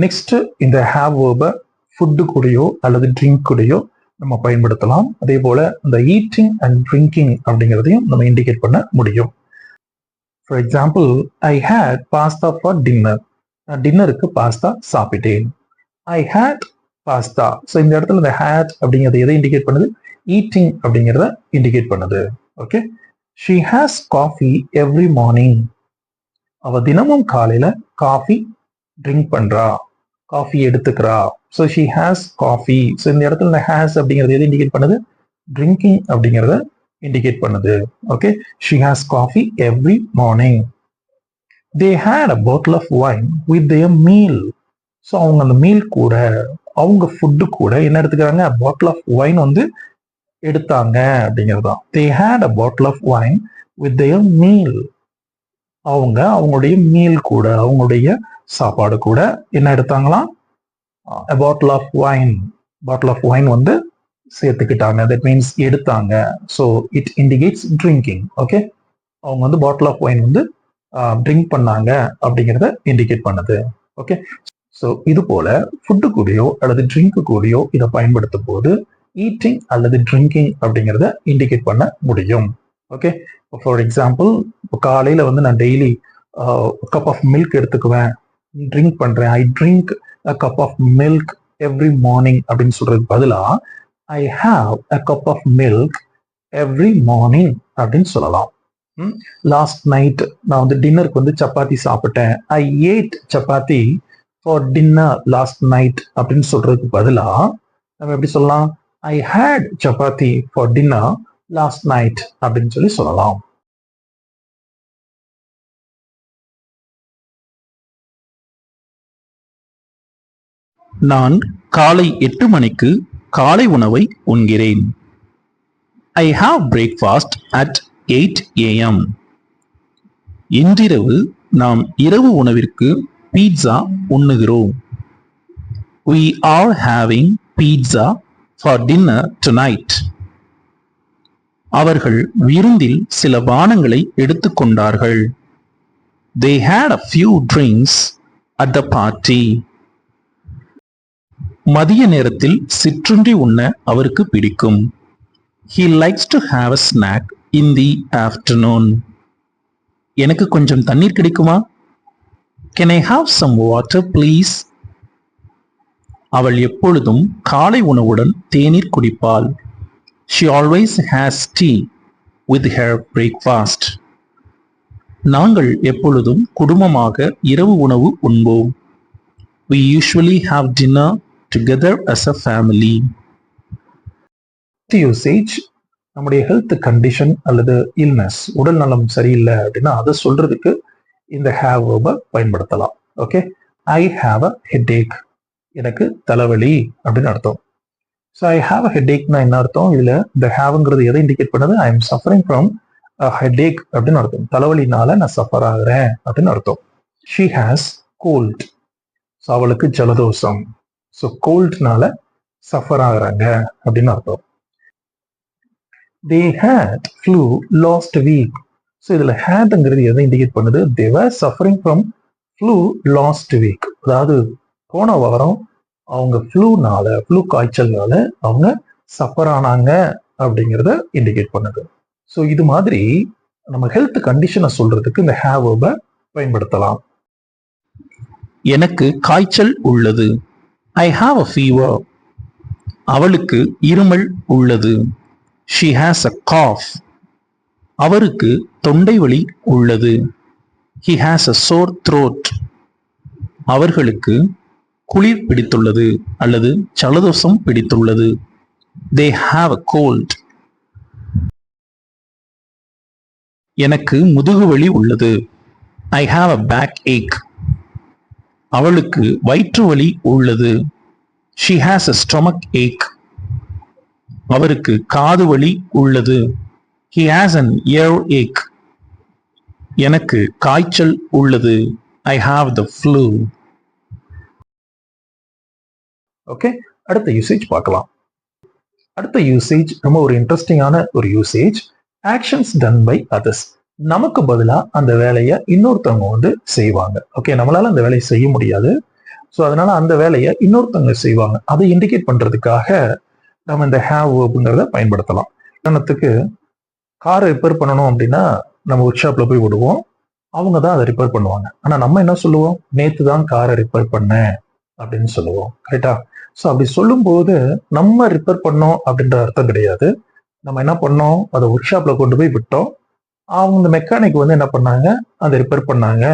Next இந்த have வேர்பை food கூடயோ அல்லது ட்ரிங்க் கூடயோ நம்ம பயன்படுத்தலாம். அதே போல இந்த ஈட்டிங் அண்ட் ட்ரிங்கிங் அப்படிங்கிறதையும் நம்ம இண்டிகேட் பண்ண முடியும். For example, I had pasta for dinner. நான் டின்னருக்கு பாஸ்தா சாப்பிட்டேன். ஐ ஹேட் பாஸ்தா. ஸோ இந்த இடத்துல இந்த ஹேட் அப்படிங்கிறது எதை இண்டிகேட் பண்ணுது? ஈட்டிங் அப்படிங்கிறத இண்டிகேட் பண்ணுது. Okay. She has coffee every morning. அவ தினமும் காலையில காஃபி ட்ரிங்க் பண்றா, காஃபி எடுத்துக்கிறா. So she has coffee. So இந்த இடத்துல இந்த ஹேஸ் அப்படிங்கிறது எதை இண்டிகேட் பண்ணுது? ட்ரிங்கிங் அப்படிங்கிறத இண்டிகேட் பண்ணுது. Okay. She has coffee every morning. They had a bottle of wine with their meal. So அவங்க அந்த மீல் கூட, அவங்க ஃபுட்டு கூட என்ன எடுத்துக்கிறாங்க? பாட்டில் ஆஃப் வைன் வந்து எடுத்தாங்க அப்படிங்கிறது தான். They had a bottle of wine with their meal. அவங்க அவங்களுடைய மீல் கூட, அவங்களுடைய சாப்பாடு கூட என்ன எடுத்தாங்களாம்? a bottle of wine. Bottle of wine வந்து சேர்த்துக்கிட்டாங்க. தட் மீன்ஸ் எடுத்தாங்க. So it indicates drinking. Okay. அவங்க வந்து பாட்டில் ஆஃப் வைன் வந்து ட்ரிங்க் பண்ணாங்க அப்படிங்கிறத இண்டிகேட் பண்ணுது. ஓகே. ஸோ இது போல ஃபுட்டு கூடயோ அல்லது ட்ரிங்க் கூடயோ இதை பயன்படுத்தும் போது ஈட்டிங் அல்லது ட்ரிங்கிங் அப்படிங்கிறத இண்டிகேட் பண்ண முடியும். ஓகே. ஃபார் எக்ஸாம்பிள், இப்போ காலையில் வந்து நான் டெய்லி கப் ஆஃப் மில்க் எடுத்துக்குவேன், ட்ரிங்க் பண்ணுறேன். ஐ drink a cup of milk every morning அப்படின்னு சொல்றதுக்கு பதிலா I have a cup of milk every morning அப்படின்னு சொல்லலாம். லாஸ்ட் நைட் நான் வந்து டின்னருக்கு வந்து சப்பாத்தி சாப்பிட்டேன். I ate chapati for dinner last night அப்படின்னு சொல்றதுக்கு பதிலா நம்ம எப்படி சொல்லலாம்? I had chapati for dinner last night அப்படின்னு சொல்லலாம். நான் காலை 8 மணிக்கு காலை உணவை உண்கிறேன். I have breakfast at 8 AM. இன்றிரவு நாம் இரவு உணவிற்கு pizza உண்ணுகிறோம். We are having pizza for dinner tonight. அவர்கள் விருந்தில் சில பானங்களை எடுத்துக்கொண்டார்கள். They had a few drinks at the party. மதிய நேரத்தில் சிற்றுண்டி உண்ண அவருக்கு பிடிக்கும். He likes to have a snack in the afternoon. எனக்கு கொஞ்சம் தண்ணீர் கிடைக்குமா? Can I have some water please? அவள் எப்பொழுதும் காலை உணவுடன் தேநீர் குடிப்பாள். She always has tea with her breakfast. நாங்கள் எப்பொழுதும் குடும்பமாக இரவு உணவு உண்போம். We usually have dinner together as a family. Usage நம்முடைய ஹெல்த் கண்டிஷன் அல்லது இல்னஸ், உடல் நலம் சரியில்லை அப்படின்னா அதை சொல்றதுக்கு இந்த ஹேவ் வேர்பை பயன்படுத்தலாம். Okay. I have a headache. எனக்கு தலைவலி அப்படின்னு அர்த்தம். ஸோ ஐ ஹாவ் அ ஹெட்டேக்னா என்ன அர்த்தம்? இதுல இந்த ஹேவ்ங்கிறது எதை இண்டிகேட் பண்ணுது? I am suffering from headache அப்படின்னு அர்த்தம். தலைவலினால நான் சஃபர் ஆகுறேன் அப்படின்னு அர்த்தம். She has gold. ஸோ அவளுக்கு ஜலதோஷம். ஸோ கோல்ட்னால சஃபர் ஆகுறாங்க அப்படின்னு அர்த்தம். They had flu last week. So இதில் ஹேட்ங்கிறது எதை இண்டிகேட் பண்ணுது? They were suffering from flu last week. அதாவது போன வாரம் அவங்க ஃப்ளூ காய்ச்சல்னால அவங்க சஃபர் ஆனாங்க அப்படிங்கிறத இண்டிகேட் பண்ணுது. ஸோ இது மாதிரி நம்ம ஹெல்த் கண்டிஷனை சொல்றதுக்கு இந்த ஹேவ் வேர்பை பயன்படுத்தலாம். எனக்கு காய்ச்சல் உள்ளது. I have a fever. அவளுக்கு இருமல் உள்ளது. She has a cough. அவருக்கு தொண்டை வலி உள்ளது. He has a sore throat. அவர்களுக்கு குளிர் பிடித்துள்ளது அல்லது ஜலதோஷம் பிடித்துள்ளது. They have a cold. எனக்கு முதுகுவலி உள்ளது. I have a backache. அவளுக்கு வயிற்று வலி உள்ளது. She has a stomach ache. அவருக்கு காது வலி உள்ளது. He has an earache. எனக்கு காய்ச்சல் உள்ளது. I have the flu. Okay. அடுத்த யூசேஜ் பார்க்கலாம். அடுத்த யூசேஜ் ரொம்ப ஒரு இன்ட்ரெஸ்டிங்கான ஒரு usage. Actions done by others. நமக்கு பதிலாக அந்த வேலையை இன்னொருத்தவங்க வந்து செய்வாங்க. ஓகே. நம்மளால அந்த வேலையை செய்ய முடியாது. ஸோ அதனால அந்த வேலையை இன்னொருத்தவங்க செய்வாங்க. அதை இண்டிகேட் பண்றதுக்காக நம்ம இந்த ஹேவ் வேர்புங்கிறத பயன்படுத்தலாம். உதாரணத்துக்கு காரை ரிப்பேர் பண்ணணும் அப்படின்னா நம்ம ஒர்க் ஷாப்ல போய் விடுவோம், அவங்க தான் அதை ரிப்பேர் பண்ணுவாங்க. ஆனா நம்ம என்ன சொல்லுவோம், நேத்து தான் காரை ரிப்பேர் பண்ணேன் அப்படின்னு சொல்லுவோம். கரெக்டா? ஸோ அப்படி சொல்லும்போது நம்ம ரிப்பேர் பண்ணோம் அப்படின்ற அர்த்தம் கிடையாது. நம்ம என்ன பண்ணோம், அதை ஒர்க் ஷாப்ல கொண்டு போய் விட்டோம், அவங்க மெக்கானிக் வந்து என்ன பண்ணாங்க, அதை ரிப்பேர் பண்ணாங்க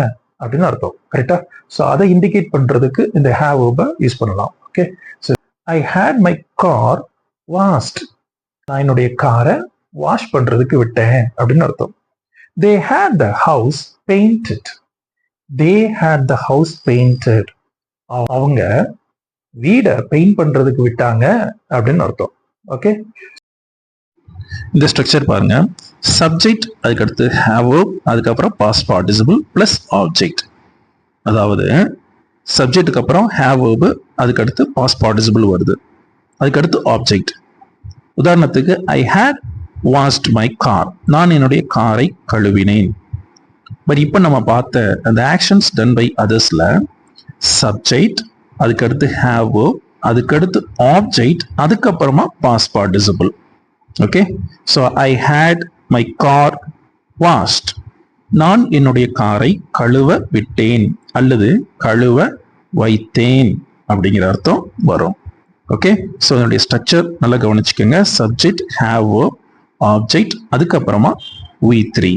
அப்படின்னு அர்த்தம். கரெக்டா? ஸோ அதை இண்டிகேட் பண்றதுக்கு இந்த ஹேவ் வேர்பை யூஸ் பண்ணலாம். Okay, so I had my car washed. நான் என்னுடைய காரை வாஷ் பண்றதுக்கு விட்டேன் அப்படின்னு அர்த்தம். They had the house painted. They had the house painted. அவங்க வீடை பெயிண்ட் பண்றதுக்கு விட்டாங்க அப்படின்னு அர்த்தம். ஓகே, இந்த ஸ்ட்ரக்சர் பாருங்க. சப்ஜெக்ட், அதுக்கடுத்து ஹேவ் வேர்ப், அதுக்கப்புறம் பாஸ்ட் பார்ட்டிசிபிள் பிளஸ் ஆப்ஜெக்ட். அதாவது சப்ஜெக்டுக்கு அப்புறம் ஹேவ் வேர்பு, அதுக்கடுத்து பாஸ்ட் பார்ட்டிசிபிள் வருது, அதுக்கடுத்து ஆப்ஜெக்ட். உதாரணத்துக்கு I had washed my car. நான் என்னுடைய காரை கழுவினேன். பட் இப்போ நம்ம பார்த்த அந்த ஆக்ஷன்ஸ் டன் பை அதர்ஸ்ல சப்ஜெக்ட், அதுக்கடுத்து ஹேவ் வேர்ப், அதுக்கடுத்து ஆப்ஜெக்ட், அதுக்கப்புறமா past participle. Okay, so I had my car washed. நான் என்னுடைய காரை கழுவ விட்டேன் அல்லது கழுவ வைத்தேன் அப்படிங்கிற அர்த்தம் வரும். ஓகே, ஸோ அதனுடைய ஸ்ட்ரக்சர் நல்லா கவனிச்சுக்கோங்க. சப்ஜெக்ட், ஹேவ் வேர்ப், ஆப்ஜெக்ட், அதுக்கப்புறமா we3.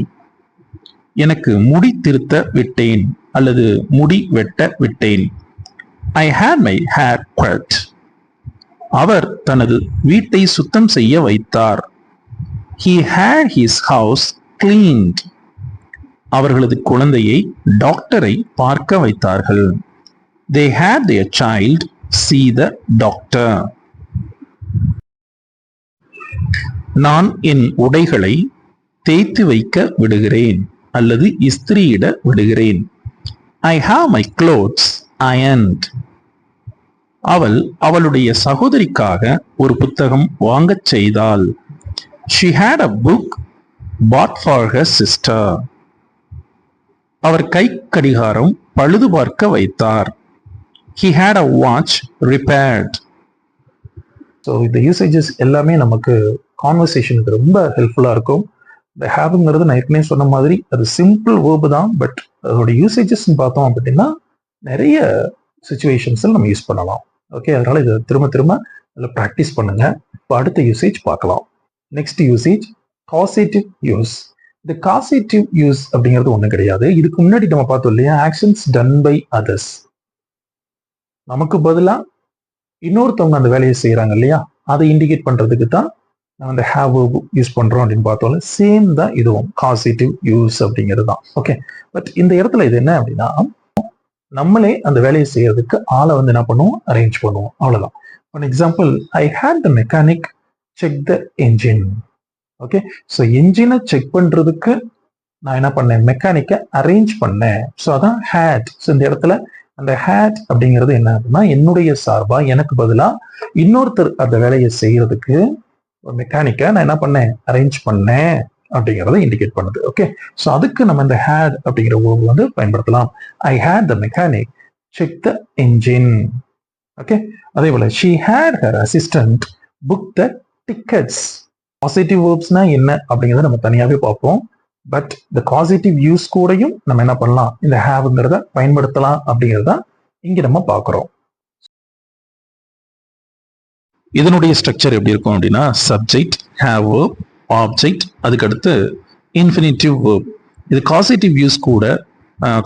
எனக்கு முடி திருத்த விட்டேன் அல்லது முடி வெட்ட விட்டேன். ஐ ஹேட் மை ஹேர் கட். அவர் தனது வீட்டை சுத்தம் செய்ய வைத்தார். He had his house cleaned. அவர்களது குழந்தையை டாக்டரை பார்க்க வைத்தார்கள். They had their child see the doctor. நான் என் உடைகளை தேய்த்து வைக்க விடுகிறேன் அல்லது இஸ்திரியிட விடுகிறேன். I have my clothes ironed. அவள் அவளுடைய சகோதரிக்காக ஒரு புத்தகம் வாங்கச் செய்தாள். She had a book bought for her sister. அவர் கை கடிகாரம் பழுது பார்க்க வைத்தார். He had a watch repaired. So இந்த யூசேஜஸ் எல்லாமே நமக்கு கான்வர்சேஷனுக்கு ரொம்ப ஹெல்ப்ஃபுல்லாக இருக்கும். இந்த ஹேவ்ங்கிறது நான் ஏற்கனவே சொன்ன மாதிரி அது சிம்பிள் வேர்பு தான், பட் அதோட யூசேஜஸ் பார்த்தோம் அப்படின்னா நிறைய சுச்சுவேஷன்ஸில் நம்ம யூஸ் பண்ணலாம். ஓகே, அதனால இதை திரும்ப திரும்ப அதில் ப்ராக்டிஸ் பண்ணுங்க. இப்போ அடுத்த யூசேஜ் பார்க்கலாம். Next usage causative use. இந்த காசேட்டிவ் யூஸ் அப்படிங்கிறது ஒன்றும் கிடையாது. இதுக்கு முன்னாடி நம்ம பார்த்தோம் இல்லையா, ஆக்ஷன்ஸ் டன் பை அதர்ஸ். நமக்கு பதிலாக இன்னொருத்தவங்க அந்த வேலையை செய்யறாங்க இல்லையா, அதை இண்டிகேட் பண்றதுக்கு தான் நம்ம இந்த ஹேவ் வேர்ப் யூஸ் பண்றோம் அப்படின்னு பார்த்தோம்ல, சேம் தான் இதுவும் காசேட்டிவ் யூஸ் அப்படிங்கிறது தான். ஓகே, பட் இந்த இடத்துல இது என்ன அப்படின்னா, நம்மளே அந்த வேலையை செய்யறதுக்கு ஆளை வந்து என்ன பண்ணுவோம், அரேஞ்ச் பண்ணுவோம், அவ்வளவுதான். For example, I had the mechanic check the engine. Okay, so என்ஜினை செக் பண்றதுக்கு நான் என்ன பண்ணேன், மெக்கானிக்கை அரேஞ்ச் பண்ணேன். ஸோ அதான் ஹேட். ஸோ இந்த இடத்துல அந்த ஹேட் அப்படிங்கிறது என்ன அப்படின்னா, என்னுடைய சார்பா எனக்கு பதிலா இன்னொருத்தர் அந்த வேலையை செய்யறதுக்கு ஒரு மெக்கானிக்கை நான் என்ன பண்ணேன், அரேஞ்ச் பண்ணேன் அப்படிங்கிறத இண்டிகேட் பண்ணுது. ஓகே, ஸோ அதுக்கு நம்ம இந்த ஹேட் அப்படிங்கிற வேர்ப் வந்து பயன்படுத்தலாம். I had the mechanic check the engine. Okay, அதே போல she had her assistant book the tickets. Positive வேர்ப்ஸ்னா என்ன அப்படிங்கிறத நம்ம தனியாகவே பார்ப்போம். பட் இந்த காசிட்டிவ் யூஸ் கூடயும் நம்ம என்ன பண்ணலாம், இந்த ஹேவ்ங்கிறத பயன்படுத்தலாம் அப்படிங்கிறத இங்க நம்ம பார்க்கிறோம். இதனுடைய ஸ்ட்ரக்சர் எப்படி இருக்கும் அப்படின்னா, சப்ஜெக்ட், ஹேவ் வேர்ப், ஆப்ஜெக்ட், அதுக்கடுத்து இன்ஃபினிட்டிவ் வேர்ப். இது காசிட்டிவ் யூஸ் கூட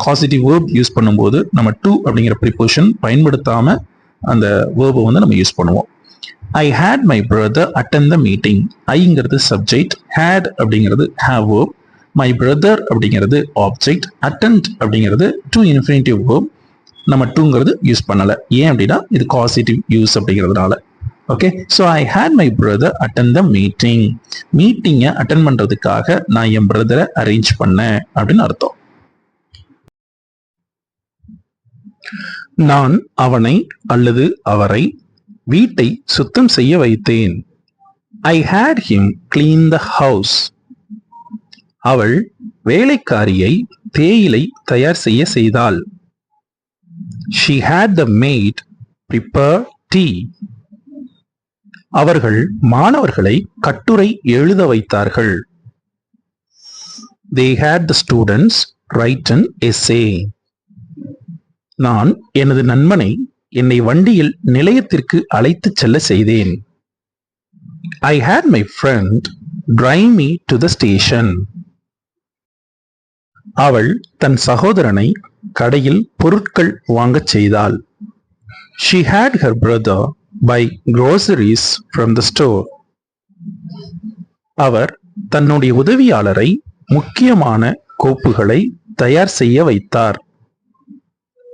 காசிட்டிவ் வேர்ப் யூஸ் பண்ணும்போது நம்ம டு அப்படிங்கிற ப்ரிபோசிஷன் பயன்படுத்தாம அந்த வேர்பை வந்து நம்ம யூஸ் பண்ணுவோம். I had my brother attend the meeting. ஐங்கிறது சப்ஜெக்ட், ஹேட் அப்படிங்கிறது ஹேவ் வேர்ப், மை பிரதர் அப்படிங்கிறது ஆப்ஜெக்ட், அட்டெண்ட் அப்படிங்கிறது டு இன்ஃபினிட்டிவ் வேர்ப். நம்ம டூங்கிறது யூஸ் பண்ணல. ஏன் அப்படின்னா இது காசிட்டிவ் யூஸ் அப்படிங்கிறதுனால. ஓகே, so I had my brother attend the meeting. மீட்டிங்கை அட்டெண்ட் பண்றதுக்காக நான் என் பிரதரை அரேஞ்ச் பண்ணேன் அப்படின்னு அர்த்தம். நான் அவனை அல்லது அவரை வீட்டை சுத்தம் செய்ய வைத்தேன். I had him clean the house. அவள் வேலைக்காரியை தேயிலை தயார் செய்தாள். She had the maid prepare tea. அவர்கள் மாணவர்களை கட்டுரை எழுத வைத்தார்கள். They had the students write an essay. நான் எனது நண்பனை என்னை வண்டியில் நிலையத்திற்கு அழைத்துச் செல்ல செய்தேன். I had my friend drive me to the station. அவள் தன் சகோதரனை கடையில் பொருட்கள் வாங்கச் செய்தாள். She had her brother buy groceries from the store. அவர் தன்னுடைய உதவியாளரை முக்கியமான கோப்புகளை தயார் செய்ய வைத்தார்.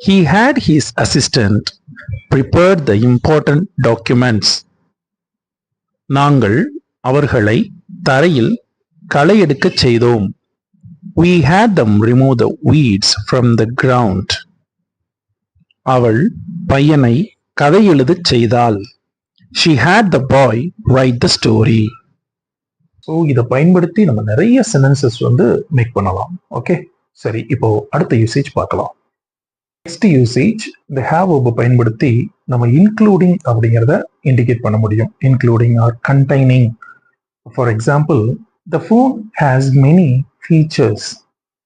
He had his assistant prepared the important documents. நாங்கள் அவர்களை தரையில் களை எடுக்கச் செய்தோம். We had them remove the weeds from the ground. அவள் பையனை கதை எழுதச் செய்தாள். She had the boy write the story. So இதை பயன்படுத்தி நம்ம நிறைய சென்டென்சஸ் மேக் பண்ணலாம். ஓகே, சரி, இப்போ அடுத்த யூசேஜ் பார்க்கலாம். நெக்ஸ்ட் யூசேஜ், இந்த ஹேவ் வெர்பை பயன்படுத்தி நம்ம இன்க்ளூடிங் அப்படிங்கிறத இண்டிகேட் பண்ண முடியும். Including or containing. For example, the phone has many features.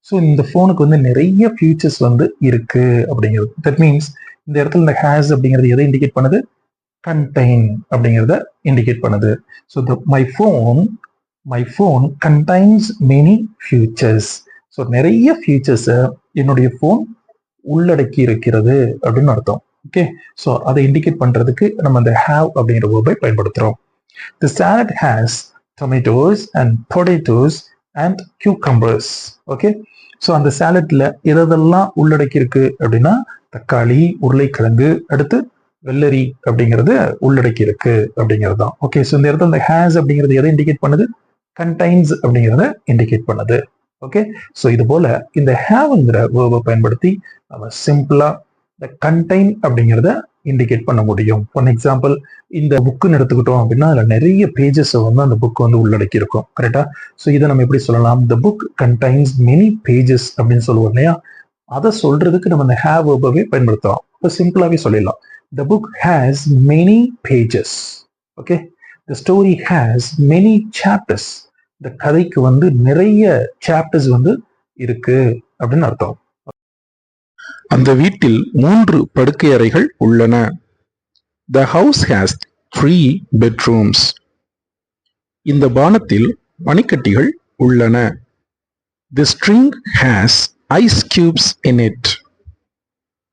So இந்த ஃபோனுக்கு நிறைய ஃபீச்சர்ஸ் இருக்கு அப்படிங்கிறது. தட் மீன்ஸ் இந்த இடத்துல இந்த ஹேஸ் அப்படிங்கிறது எதை இண்டிகேட் பண்ணுது? கண்டைன் அப்படிங்கிறத இண்டிகேட் பண்ணுது. So my phone contains many features. So நிறைய ஃபியூச்சர்ஸை என்னுடைய ஃபோன் உள்ளடக்கி இருக்கிறது அப்படின்னு அர்த்தம். ஓகே, ஸோ அதை இண்டிகேட் பண்றதுக்கு நம்ம அந்த ஹேவ் அப்படிங்கிற வேர்பை பயன்படுத்துறோம். The salad has tomatoes and potatoes and cucumbers. Okay, so அந்த சாலட்ல எதெல்லாம் உள்ளடக்கி இருக்கு அப்படின்னா தக்காளி, உருளைக்கிழங்கு, அடுத்து வெள்ளரி அப்படிங்கிறது உள்ளடக்கி இருக்கு அப்படிங்கிறது தான். ஓகே, ஸோ இந்த இடத்துல இந்த ஹேஸ் அப்படிங்கிறது எதை இண்டிகேட் பண்ணுது? கண்டைன்ஸ் அப்படிங்கிறத இண்டிகேட் பண்ணுது. ஓகே, ஸோ இது போல இந்த ஹேவ்ங்கிற வேர்பை பயன்படுத்தி நம்ம சிம்பிளா இந்த கண்டைன் அப்படிங்கிறத இண்டிகேட் பண்ண முடியும். ஃபார் எக்ஸாம்பிள், இந்த புக்குன்னு எடுத்துக்கிட்டோம் அப்படின்னா அதில் நிறைய பேஜஸ் அந்த புக் உள்ளடக்கி இருக்கும். கரெக்டா? ஸோ இதை நம்ம எப்படி சொல்லலாம்? The book contains many pages அப்படின்னு சொல்லுவோம் இல்லையா? அதை சொல்றதுக்கு நம்ம இந்த ஹேவ் வேர்பை பயன்படுத்தலாம். இப்போ சிம்பிளாவே சொல்லிடலாம், the book has many pages. Okay, the story has many chapters. இந்த கதைக்கு நிறைய சாப்டர்ஸ் இருக்கு அப்படின்னு அர்த்தம். அந்த வீட்டில் 3 படுக்கை அறைகள் உள்ளன. The house has 3 bedrooms. இந்த பானத்தில் பனிக்கட்டிகள் உள்ளன. The string has ice cubes in it.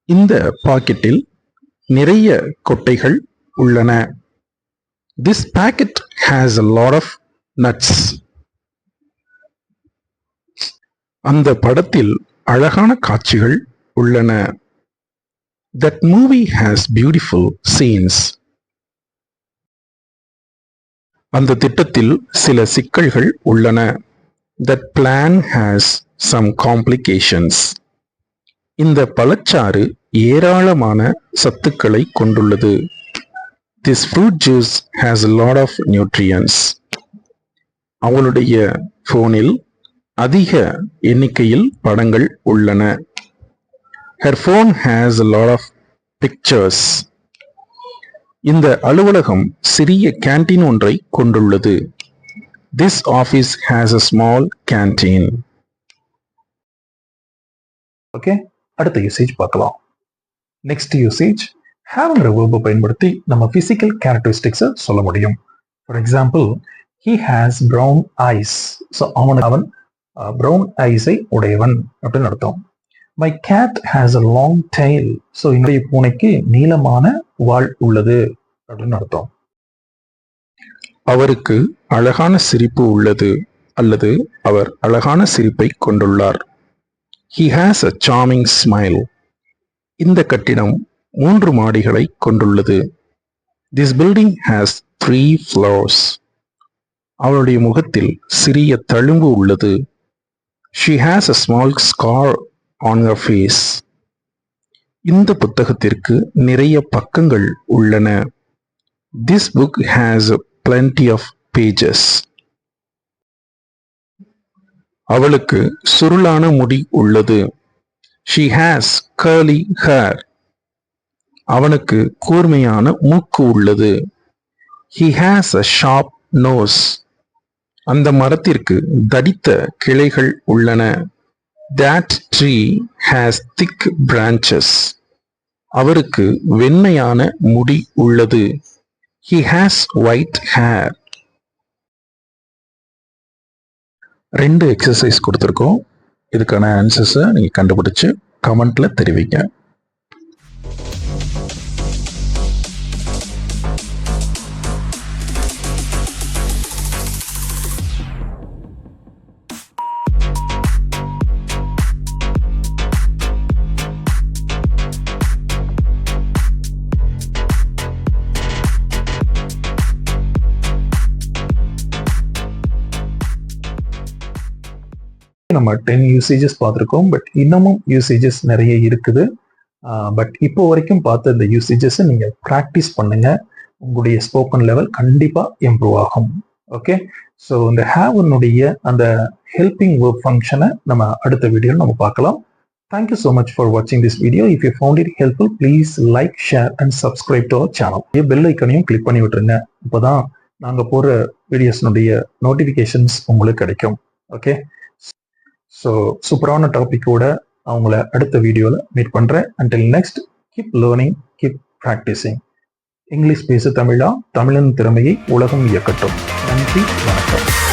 இந்த பாக்கெட்டில் நிறைய கொட்டைகள் உள்ளன. This packet has a lot of nuts. அந்த படத்தில் அழகான காட்சிகள் உள்ளன. That movie has beautiful scenes. அந்த திட்டத்தில் சில சிக்கல்கள் உள்ளன. That plan has some complications. இந்த பழச்சாறு ஏராளமான சத்துக்களை கொண்டுள்ளது. This fruit juice has a lot of nutrients. அவளுடைய போனில் அதிக எண்ணிக்கையில் படங்கள் உள்ளன. Her phone has a lot of pictures. இந்த அலுவலகம் சிறிய கேண்டீன் ஒன்றை கொண்டுள்ளது. This office has a small canteen. Okay, அடுத்த யூசேஜ் பார்க்கலாம். நெக்ஸ்ட் யூசேஜ், ஹேவ்ங்கிற வேர்பை பயன்படுத்தி நம்ம பிசிக்கல் கேரக்டரிஸ்டிக்ஸை சொல்ல முடியும். For example, he has brown eyes. So அவன் brown eyes-ஐ உடையவன் அப்படின்னு அர்த்தம். My cat has a long tail. So என்னுடைய பூனைக்கு நீளமான வால் உள்ளது அப்படின்னு அர்த்தம். அவருக்கு அழகான சிரிப்பு உள்ளது அல்லது அவர் அழகான சிரிப்பை கொண்டுள்ளார். He has a charming smile. இந்த கட்டிடம் 3 மாடிகளை கொண்டுள்ளது. This building has 3 floors. அவளுடைய முகத்தில் சிறிய தழும்பு உள்ளது. She has a small scar on her face. இந்த புத்தகத்திற்கு நிறைய பக்கங்கள் உள்ளன. This book has plenty of pages. அவளுக்கு சுருளான முடி உள்ளது. She has curly hair. அவனுக்கு கூர்மையான மூக்கு உள்ளது. He has a sharp nose. அந்த மரத்திற்கு தடித்த கிளைகள் உள்ளன. That tree has thick branches. அவருக்கு வெண்மையான முடி உள்ளது. He has white hair. 2 exercise கொடுத்துருக்கோம். இதுக்கான ஆன்சர்ஸை நீங்கள் கண்டுபிடிச்சு கமெண்ட்ல தெரிவிங்க. நம்ம 10 யூசேஜஸ் பார்த்துருக்கோம். பட் இன்னமும் யூசேஜஸ் நிறைய இருக்குது. பட் இப்போ வரைக்கும் பார்த்த இந்த யூசேஜஸை நீங்கள் ப்ராக்டிஸ் பண்ணுங்க. உங்களுடைய ஸ்போக்கன் லெவல் கண்டிப்பாக இம்ப்ரூவ் ஆகும். ஓகே, ஸோ இந்த ஹேவனுடைய அந்த ஹெல்பிங் வேர்ப் ஃபங்க்ஷனை நம்ம அடுத்த வீடியோவில் நம்ம பார்க்கலாம். தேங்க்யூ ஸோ மச் ஃபார் வாட்சிங் this video. If you found it helpful please like, share and subscribe to our channel. Bell ஐக்கனையும் கிளிக் பண்ணி விட்டுருங்க. இப்போ தான் நாங்கள் போகிற வீடியோஸ்னுடைய நோட்டிஃபிகேஷன்ஸ் உங்களுக்கு கிடைக்கும். ஓகே, ஸோ சூப்பரான டாபிக்கோட அவங்கள அடுத்த வீடியோவில் மீட் பண்ணுறேன். Until next, keep learning, keep practising. English பேசு தமிழா, தமிழன் திறமையை உலகம் இயக்கட்டும். நன்றி, வணக்கம்.